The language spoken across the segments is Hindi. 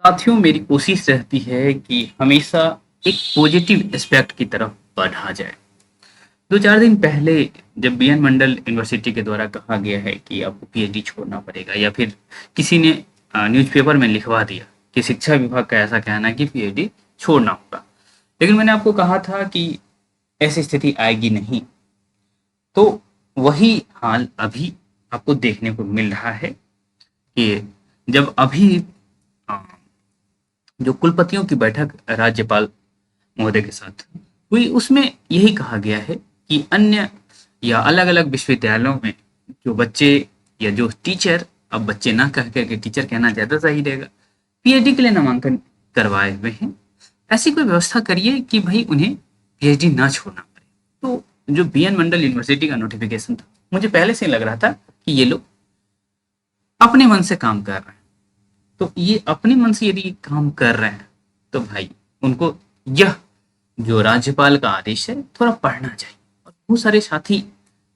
साथियों, मेरी कोशिश रहती है कि हमेशा एक पॉजिटिव एस्पेक्ट की तरफ बढ़ा जाए। 2-4 दिन पहले जब बीएन मंडल यूनिवर्सिटी के द्वारा कहा गया है कि आपको पीएचडी छोड़ना पड़ेगा, या फिर किसी ने न्यूज़पेपर में लिखवा दिया कि शिक्षा विभाग का ऐसा कहना है कि पीएचडी छोड़ना होगा। लेकिन मैंने आपको कहा था कि ऐसी स्थिति आएगी नहीं। तो वही हाल अभी आपको देखने को मिल रहा है कि जब अभी अ, जो कुलपतियों की बैठक राज्यपाल महोदय के साथ हुई, उसमें यही कहा गया है कि अन्य या अलग-अलग विश्वविद्यालयों में जो बच्चे या जो टीचर, अब बच्चे ना कह के टीचर कहना ज़्यादा सही रहेगा, पीएचडी के लिए नामांकन करवाए हुए हैं, ऐसी कोई व्यवस्था करिए कि भाई उन्हें पीएचडी ना छोड़ना पड़े। तो जो बीएन मंडल यूनिवर्सिटी का नोटिफिकेशन था, मुझे पहले से ही लग रहा था कि ये लोग अपने मन से काम कर रहे हैं। तो ये अपने मन से यदि काम कर रहे हैं तो भाई उनको यह जो राज्यपाल का आदेश है थोड़ा पढ़ना चाहिए। और बहुत सारे साथी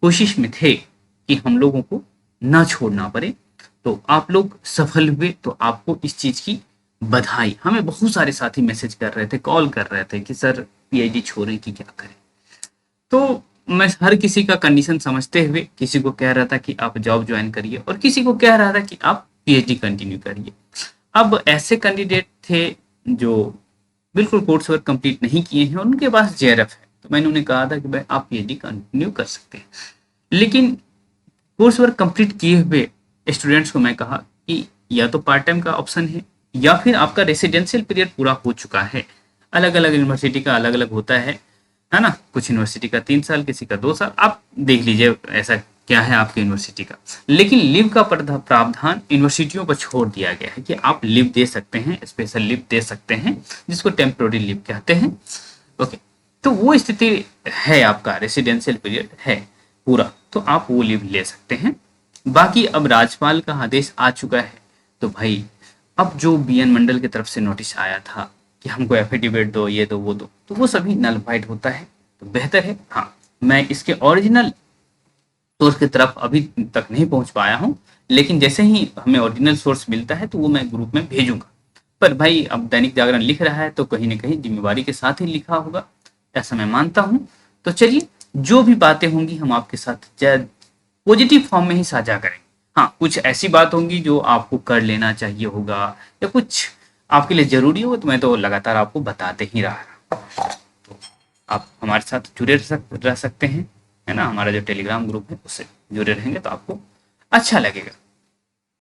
कोशिश में थे कि हम लोगों को ना छोड़ना पड़े, तो आप लोग सफल हुए, तो आपको इस चीज की बधाई। हमें बहुत सारे साथी मैसेज कर रहे थे, कॉल कर रहे थे कि सर पीएचडी छोड़े कि क्या करें। तो मैं हर किसी का कंडीशन समझते हुए किसी को कह रहा था कि आप जॉब ज्वाइन करिए, और किसी को कह रहा था कि आप पीएचडी कंटिन्यू करिए। अब ऐसे कैंडिडेट थे जो बिल्कुल कोर्स वर्क कंप्लीट नहीं किए हैं और उनके पास जेआरएफ है, तो मैंने उन्हें कहा था कि भाई आप पीएचडी कंटिन्यू कर सकते हैं। लेकिन कोर्स वर्क कंप्लीट किए हुए स्टूडेंट्स को मैं कहा कि या तो पार्ट टाइम का ऑप्शन है, या फिर आपका रेसिडेंशियल पीरियड पूरा हो चुका है। अलग अलग यूनिवर्सिटी का अलग अलग होता है ना। कुछ यूनिवर्सिटी का 3 साल, किसी का 2 साल, आप देख लीजिए ऐसा क्या है आपकी यूनिवर्सिटी का। लेकिन लीव का प्रावधान यूनिवर्सिटियों पर छोड़ दिया गया है कि आप लीव दे सकते हैं, स्पेशल लीव दे सकते हैं, जिसको टेम्पोररी लीव कहते हैं। ओके, तो वो स्थिति है, आपका रेसिडेंशियल पीरियड है पूरा, तो आप वो लीव ले सकते हैं। बाकी अब राज्यपाल का आदेश आ चुका है, तो भाई अब जो बीएन मंडल की तरफ से नोटिस आया था कि हमको एफिडेविट दो, ये दो वो दो, तो वो सभी नलफाइड होता है। तो बेहतर है, हाँ, मैं इसके ओरिजिनल सोर्स की तरफ अभी तक नहीं पहुंच पाया हूं, लेकिन जैसे ही हमें ओरिजिनल सोर्स मिलता है तो वो मैं ग्रुप में भेजूंगा। पर भाई अब दैनिक जागरण लिख रहा है तो कहीं ना कहीं जिम्मेवारी के साथ ही लिखा होगा, ऐसा मैं मानता हूं। तो चलिए, जो भी बातें होंगी हम आपके साथ पॉजिटिव फॉर्म में ही साझा करेंगे। हाँ, कुछ ऐसी बात होंगी जो आपको कर लेना चाहिए होगा, या कुछ आपके लिए जरूरी हो, तो मैं तो लगातार आपको बताते ही रहा। तो आप हमारे साथ जुड़े रह सकते हैं, है ना। हमारा जो टेलीग्राम ग्रुप है उससे जुड़े रहेंगे तो आपको अच्छा लगेगा।